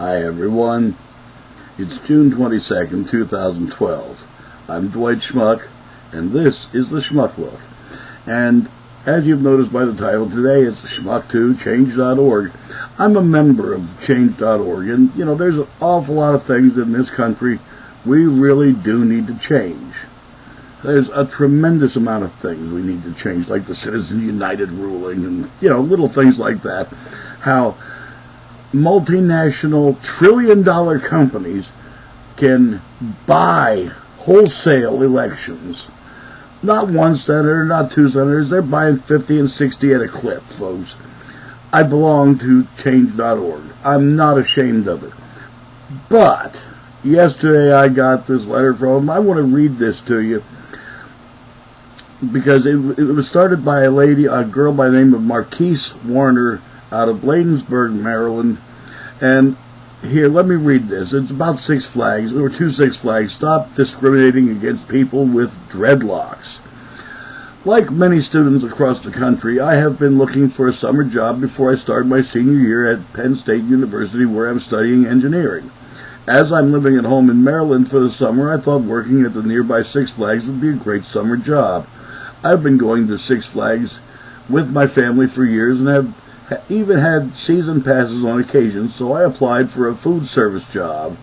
Hi everyone, it's June 22nd, 2012. I'm Dwight Schmuck, and this is the Schmuck Look. And as you've noticed by the title, today it's Schmuck2, Change.org. I'm a member of Change.org, and there's an awful lot of things in this country we really do need to change. There's a tremendous amount of things we need to change, like the Citizens United ruling and, little things like that. How multinational trillion-dollar companies can buy wholesale elections. Not one senator, not two senators. They're buying 50 and 60 at a clip, folks. I belong to Change.org. I'm not ashamed of it. But yesterday I got this letter from them. I want to read this to you because it was started by a girl by the name of Marquise Warner out of Bladensburg, Maryland. And here, let me read this. It's about Six Flags. There were two Six Flags. Stop discriminating against people with dreadlocks. Like many students across the country, I have been looking for a summer job before I start my senior year at Penn State University, where I'm studying engineering. As I'm living at home in Maryland for the summer, I thought working at the nearby Six Flags would be a great summer job. I've been going to Six Flags with my family for years and have even had season passes on occasion, so I applied for a food service job.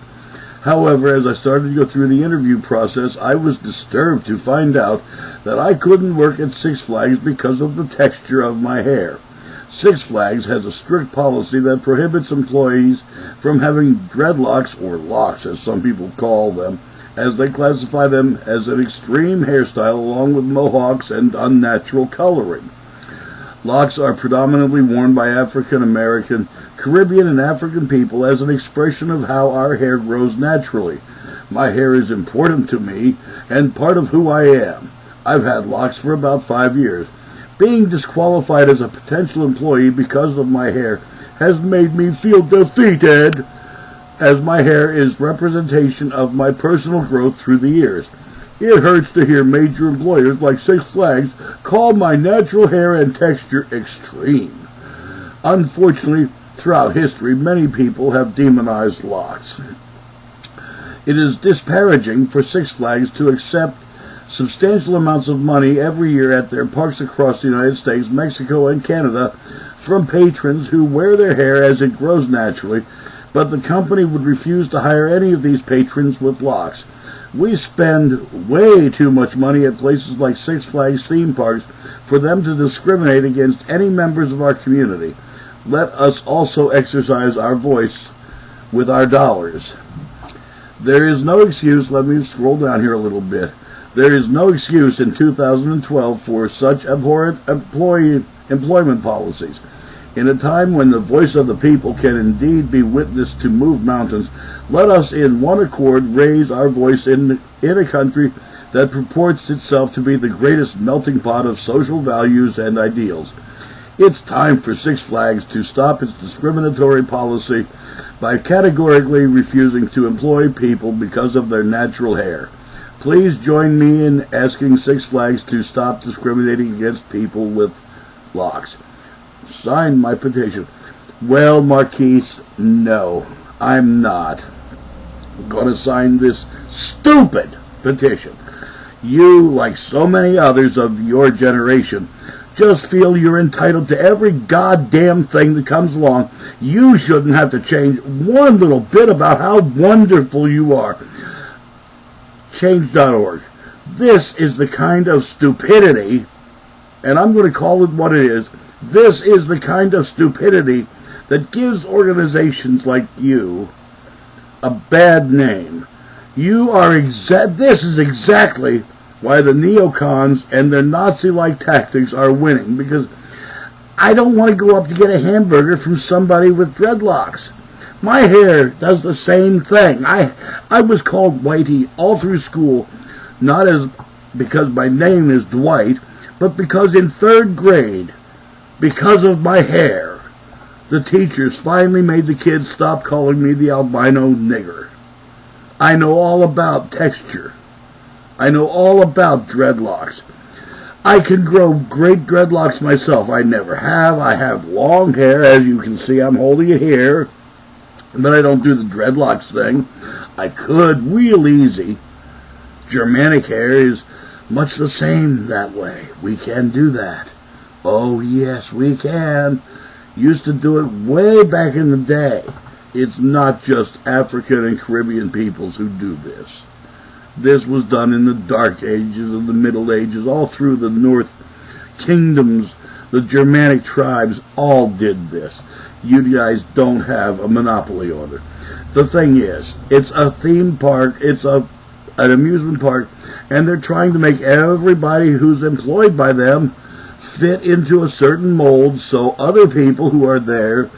However, as I started to go through the interview process, I was disturbed to find out that I couldn't work at Six Flags because of the texture of my hair. Six Flags has a strict policy that prohibits employees from having dreadlocks, or locks as some people call them, as they classify them as an extreme hairstyle along with mohawks and unnatural coloring. Locks are predominantly worn by African American, Caribbean, and African people as an expression of how our hair grows naturally. My hair is important to me and part of who I am. I've had locks for about 5 years. Being disqualified as a potential employee because of my hair has made me feel defeated, as my hair is representation of my personal growth through the years. It hurts to hear major employers like Six Flags call my natural hair and texture extreme. Unfortunately, throughout history, many people have demonized locks. It is disparaging for Six Flags to accept substantial amounts of money every year at their parks across the United States, Mexico, and Canada from patrons who wear their hair as it grows naturally, but the company would refuse to hire any of these patrons with locks. We spend way too much money at places like Six Flags theme parks for them to discriminate against any members of our community. Let us also exercise our voice with our dollars. There is no excuse, let me scroll down here a little bit. There is no excuse in 2012 for such abhorrent employment policies. In a time when the voice of the people can indeed be witnessed to move mountains, let us in one accord raise our voice in a country that purports itself to be the greatest melting pot of social values and ideals. It's time for Six Flags to stop its discriminatory policy by categorically refusing to employ people because of their natural hair. Please join me in asking Six Flags to stop discriminating against people with locks. Sign my petition. Well, Marquise, no, I'm not going to sign this stupid petition. You, like so many others of your generation, just feel you're entitled to every goddamn thing that comes along. You shouldn't have to change one little bit about how wonderful you are. Change.org. This is the kind of stupidity, and I'm going to call it what it is. This is the kind of stupidity that gives organizations like you a bad name. This is exactly why the neocons and their Nazi-like tactics are winning, because I don't want to go up to get a hamburger from somebody with dreadlocks. My hair does the same thing. I was called Whitey all through school, not as because my name is Dwight, but because in 3rd grade, because of my hair, the teachers finally made the kids stop calling me the albino nigger. I know all about texture. I know all about dreadlocks. I can grow great dreadlocks myself. I never have. I have long hair, as you can see. I'm holding it here. But I don't do the dreadlocks thing. I could, real easy. Germanic hair is much the same that way. We can do that. Oh, yes, we can. Used to do it way back in the day. It's not just African and Caribbean peoples who do this. This was done in the Dark Ages and the Middle Ages, all through the North Kingdoms. The Germanic tribes all did this. You guys don't have a monopoly on it. The thing is, it's a theme park, it's an amusement park, and they're trying to make everybody who's employed by them fit into a certain mold so other people who are there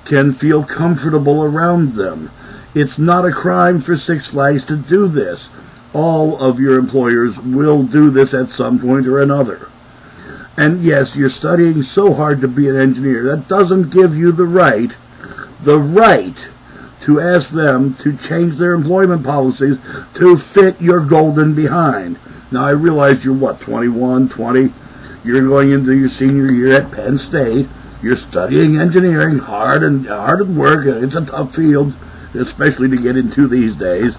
can feel comfortable around them. It's not a crime for Six Flags to do this. All of your employers will do this at some point or another. And yes, you're studying so hard to be an engineer. That doesn't give you the right to ask them to change their employment policies to fit your golden behind. Now, I realize you're, 21, 20. You're going into your senior year at Penn State. You're studying engineering, hard at work, and it's a tough field, especially to get into these days.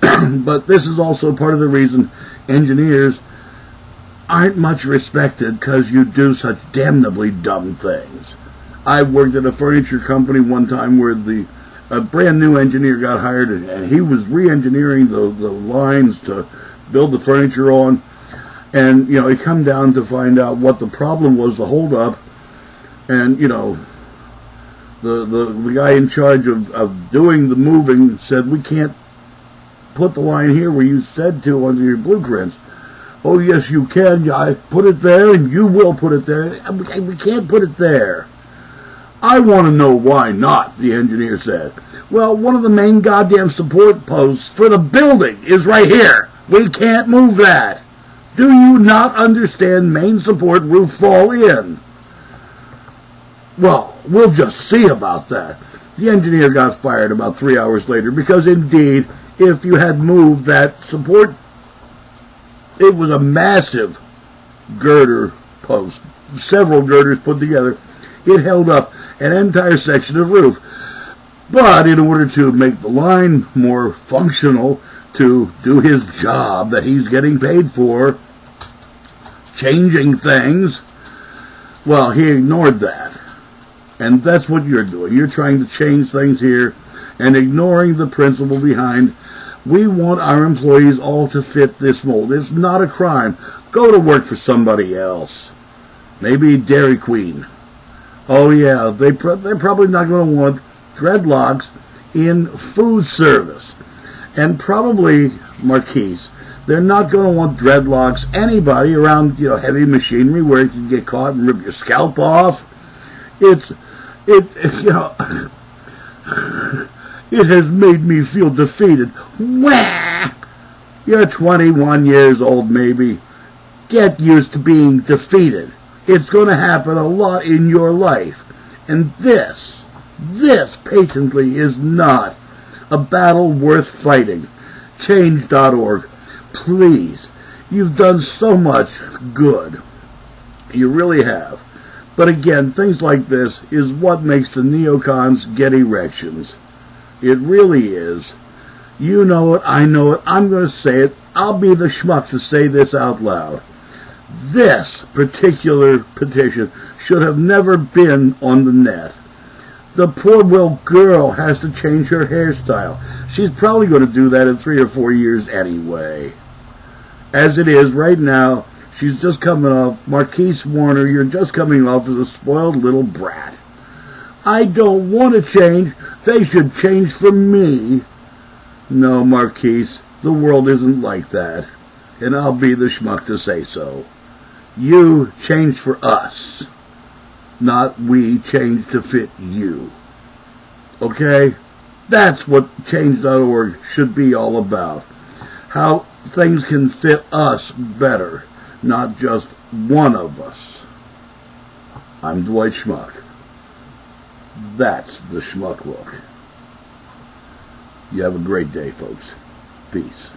But this is also part of the reason engineers aren't much respected, because you do such damnably dumb things. I worked at a furniture company one time where a brand new engineer got hired, and he was re-engineering the lines to build the furniture on. And, he come down to find out what the problem was, the holdup. And, the guy in charge of doing the moving said, we can't put the line here where you said to under your blueprints. Oh, yes, you can. I put it there, and you will put it there. We can't put it there. I want to know why not, the engineer said. Well, one of the main goddamn support posts for the building is right here. We can't move that. Do you not understand main support roof fall in? Well, we'll just see about that. The engineer got fired about 3 hours later because, indeed, if you had moved that support, it was a massive girder post, several girders put together. It held up an entire section of roof. But in order to make the line more functional, to do his job that he's getting paid for, changing things, well, he ignored that. And that's what you're doing. You're trying to change things here and ignoring the principle behind, we want our employees all to fit this mold. It's not a crime. Go to work for somebody else. Maybe Dairy Queen. Oh yeah, they're probably not going to want dreadlocks in food service. And probably, Marquise, they're not going to want dreadlocks anybody around, heavy machinery where you can get caught and rip your scalp off. It has made me feel defeated. Wah! You're 21 years old, maybe. Get used to being defeated. It's going to happen a lot in your life. And this patently is not a battle worth fighting. Change.org. Please. You've done so much good. You really have. But again, things like this is what makes the neocons get erections. It really is. You know it, I know it, I'm going to say it. I'll be the schmuck to say this out loud. This particular petition should have never been on the net. The poor little girl has to change her hairstyle. She's probably going to do that in 3 or 4 years anyway. As it is right now, she's just coming off. Marquise Warner, you're just coming off as a spoiled little brat. I don't want to change. They should change for me. No, Marquise, the world isn't like that. And I'll be the schmuck to say so. You change for us. Not we change to fit you. Okay? That's what Change.org should be all about. How things can fit us better, not just one of us. I'm Dwight Schmuck. That's the Schmuck Look. You have a great day, folks. Peace.